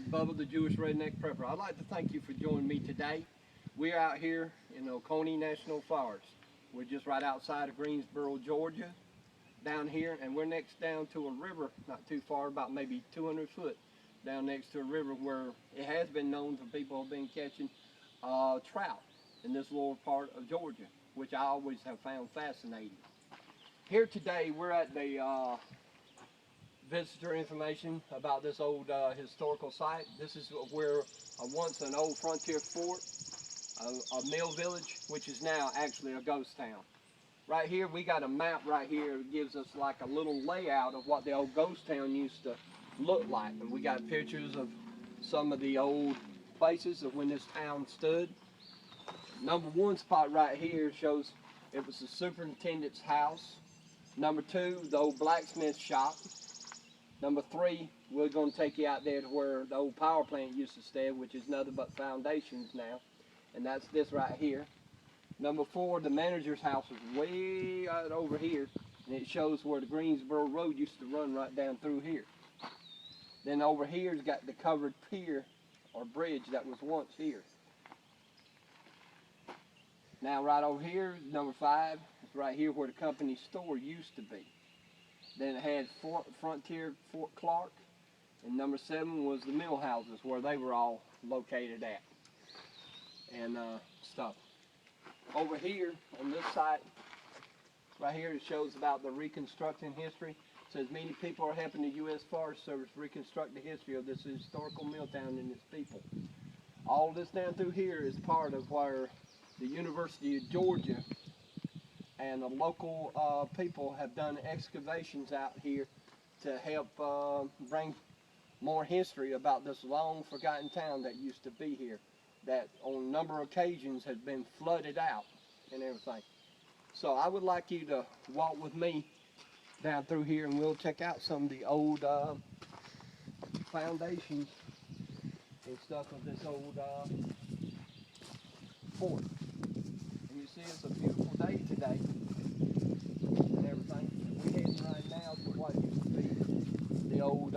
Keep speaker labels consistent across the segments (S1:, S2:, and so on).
S1: Bubba, the Jewish Redneck Prepper. I'd like to thank you for joining me today. We're out here in Oconee National Forest. We're just right outside of Greensboro, Georgia, down here, and we're next down to a river, not too far, about maybe 200 foot down next to a river where it has been known for people have been catching trout in this lower part of Georgia, which I always have found fascinating. Here today, we're at the visitor information about this old historical site. This is where once an old frontier fort, a mill village, which is now actually a ghost town. Right here, we got a map right here that gives us like a little layout of what the old ghost town used to look like. And we got pictures of some of the old places of when this town stood. Number one spot right here shows it was the superintendent's house. Number two, the old blacksmith shop. Number three, we're going to take you out there to where the old power plant used to stand, which is nothing but foundations now. And that's this right here. Number four, the manager's house is way out over here. And it shows where the Greensboro Road used to run right down through here. Then over here's got the covered pier or bridge that was once here. Now right over here, number five, is right here where the company store used to be. Then it had Frontier Fort Clark, and number seven was the mill houses where they were all located at, and stuff. Over here on this site, right here, it shows about the reconstructing history. It says many people are helping the U.S. Forest Service reconstruct the history of this historical mill town and its people. All this down through here is part of where the University of Georgia and the local people have done excavations out here to help bring more history about this long forgotten town that used to be here, that on a number of occasions has been flooded out and everything. So I would like you to walk with me down through here and we'll check out some of the old foundations and stuff of this old fort. And you see it's a beautiful day today and everything. And we're heading right now to what used to be the old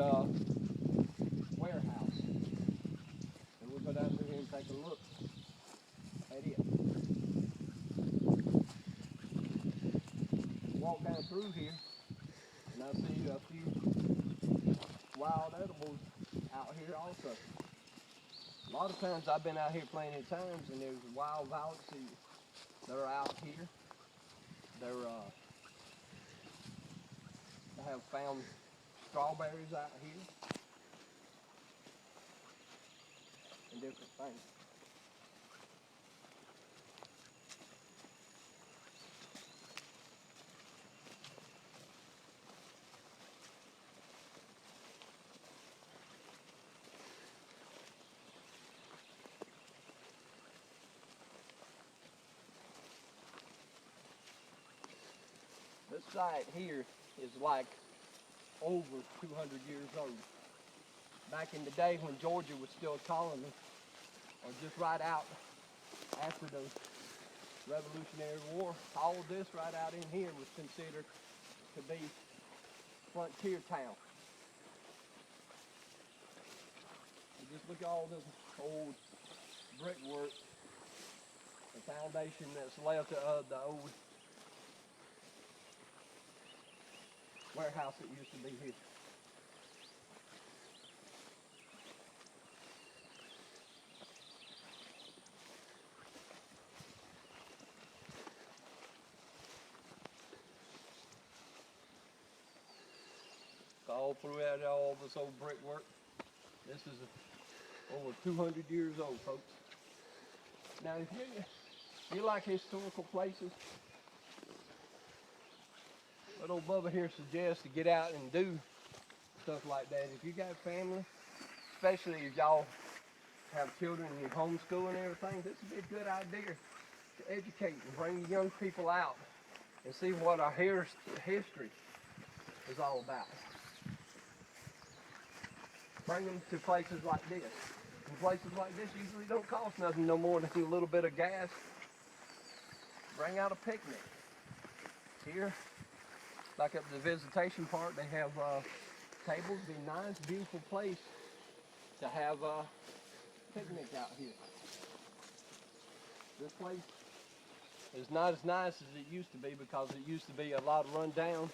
S1: warehouse. And we'll go down through here and take a look at it. Walk down through here and I see a few wild edibles out here also. A lot of times I've been out here plenty of times and there's wild violets that are out here. I have found strawberries out here and different things. This site here is like over 200 years old. Back in the day when Georgia was still a colony, or just right out after the Revolutionary War, all of this right out in here was considered to be frontier town. And just look at all this old brickwork, the foundation that's left of the old warehouse that used to be here. All throughout all this old brickwork. This is over 200 years old, folks. Now, if you like historical places, what old Bubba here suggests to get out and do stuff like that. If you got family, especially if y'all have children and you homeschool and everything, this would be a good idea to educate and bring young people out and see what our history is all about. Bring them to places like this. And places like this usually don't cost nothing no more than a little bit of gas. Bring out a picnic. Here, like up the visitation part, they have tables. Be a nice, beautiful place to have a picnic out here. This place is not as nice as it used to be because it used to be a lot of run down.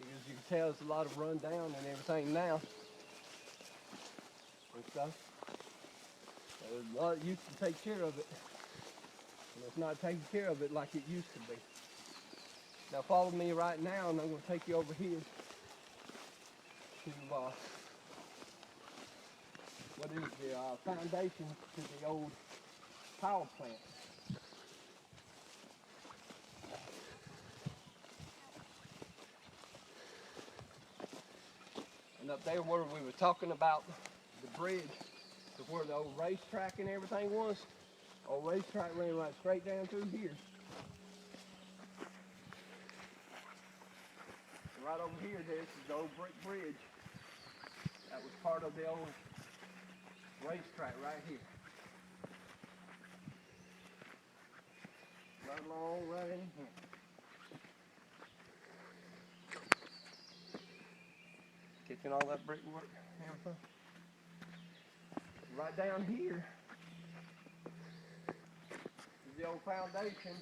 S1: As you can tell, it's a lot of run down and everything now. And stuff. A lot used to take care of it. And it's not taking care of it like it used to be. Now follow me right now and I'm going to take you over here to what is the foundation to the old power plant. And up there where we were talking about the bridge to where the old racetrack and everything was, old racetrack ran right straight down through here. And right over here, this is the old brick bridge. That was part of the old racetrack right here. Right along, right in here. Catching all that brickwork and everything. Right down here is the old foundation.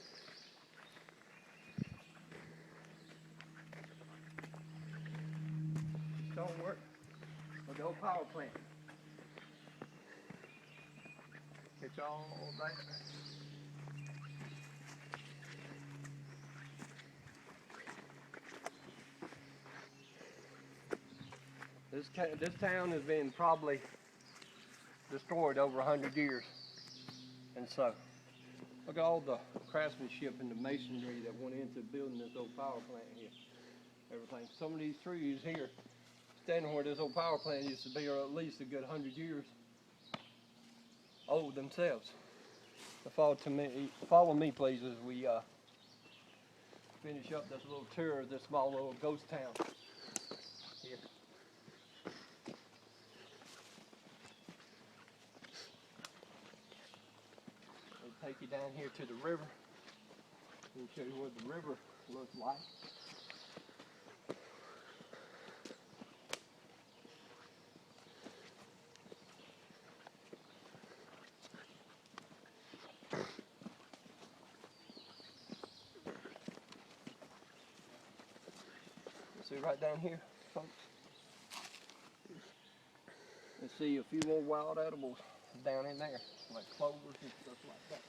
S1: Stonework of the old power plant. Catch all that. This town has been probably destroyed over 100 years. And so, look at all the craftsmanship and the masonry that went into building this old power plant here. Everything. Some of these trees here, standing where this old power plant used to be, are at least a good 100 years old themselves. So follow me please as we finish up this little tour of this small little ghost town here. I'll take you down here to the river and show you what the river looks like. See right down here, folks. You see a few more wild edibles down in there, like clovers and stuff like that.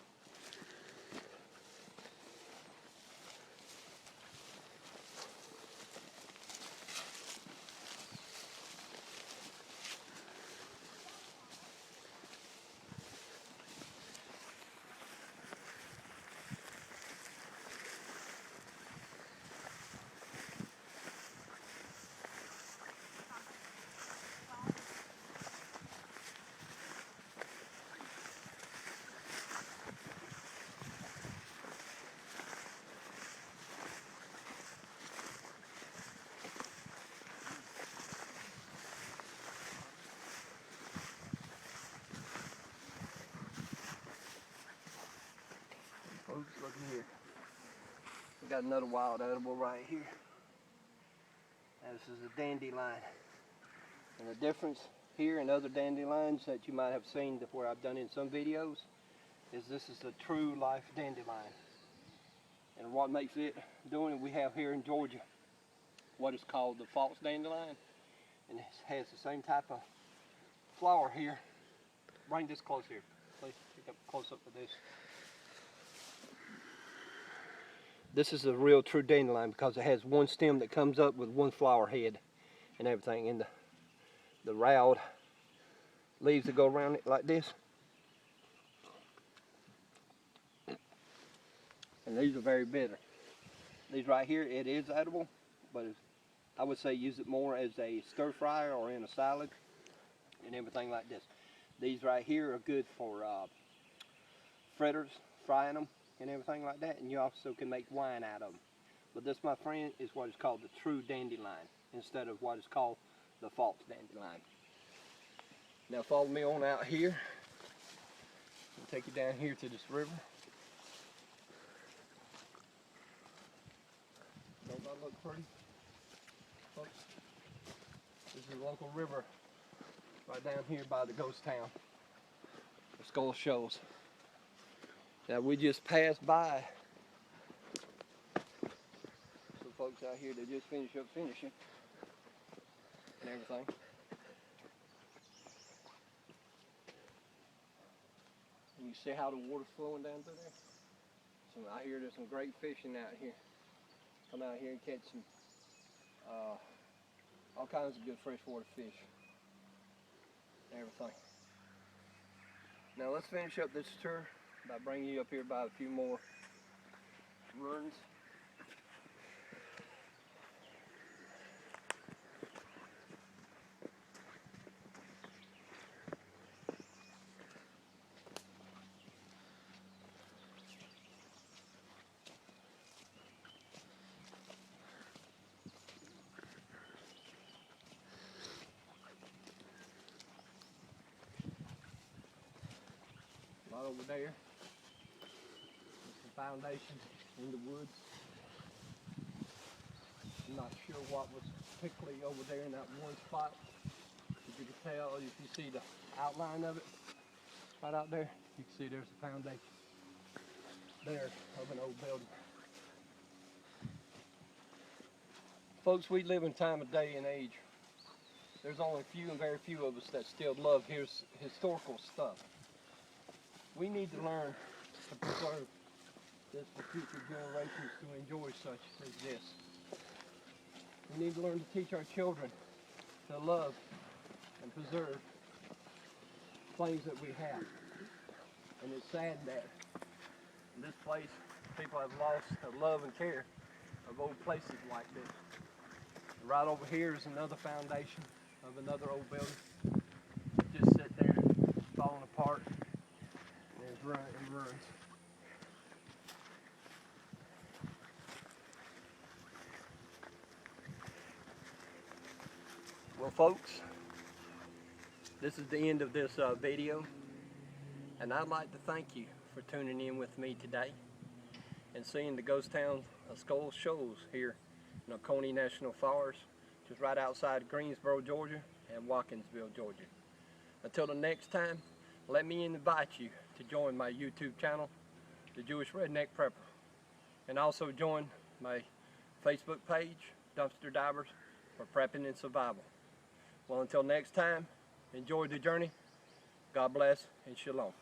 S1: Folks, look here. We got another wild edible right here. This is a dandelion. And the difference here and other dandelions that you might have seen where I've done in some videos is this is a true life dandelion. And what makes it doing it, we have here in Georgia what is called the false dandelion. And it has the same type of flower here. Bring this close here. Please pick up close up with this. This is a real true dandelion because it has one stem that comes up with one flower head and everything. And the round leaves that go around it like this. And these are very bitter. These right here, it is edible, but I would say use it more as a stir fryer or in a salad and everything like this. These right here are good for fritters, frying them and everything like that, and you also can make wine out of them. But this, my friend, is what is called the true dandelion instead of what is called the false dandelion. Now follow me on out here. I'll take you down here to this river. Don't that look pretty? Folks, this is a local river right down here by the ghost town, the Scull Shoals. Now we just passed by some folks out here that just finished up finishing and everything. And you see how the water's flowing down through there? So I hear there's some great fishing out here. Come out here and catch some all kinds of good freshwater fish and everything. Now let's finish up this tour by bringing you up here by a few more runs. Right over there, there's some foundations in the woods. I'm not sure what was particularly over there in that one spot. As you can tell, if you see the outline of it right out there, you can see there's a foundation there of an old building. Folks, we live in time of day and age. There's only very few of us that still love historical stuff. We need to learn to preserve this for future generations to enjoy such as this. We need to learn to teach our children to love and preserve things that we have. And it's sad that in this place people have lost the love and care of old places like this. And right over here is another foundation of another old building. Just sit there falling apart. There's ruins. Well, folks, this is the end of this video, and I'd like to thank you for tuning in with me today and seeing the ghost town of Scull Shoals here in Oconee National Forest, just right outside Greensboro, Georgia, and Watkinsville, Georgia. Until the next time, let me invite you to join my YouTube channel, The Jewish Redneck Prepper, and also join my Facebook page, Dumpster Divers for Prepping and Survival. Well, until next time, enjoy the journey. God bless and shalom.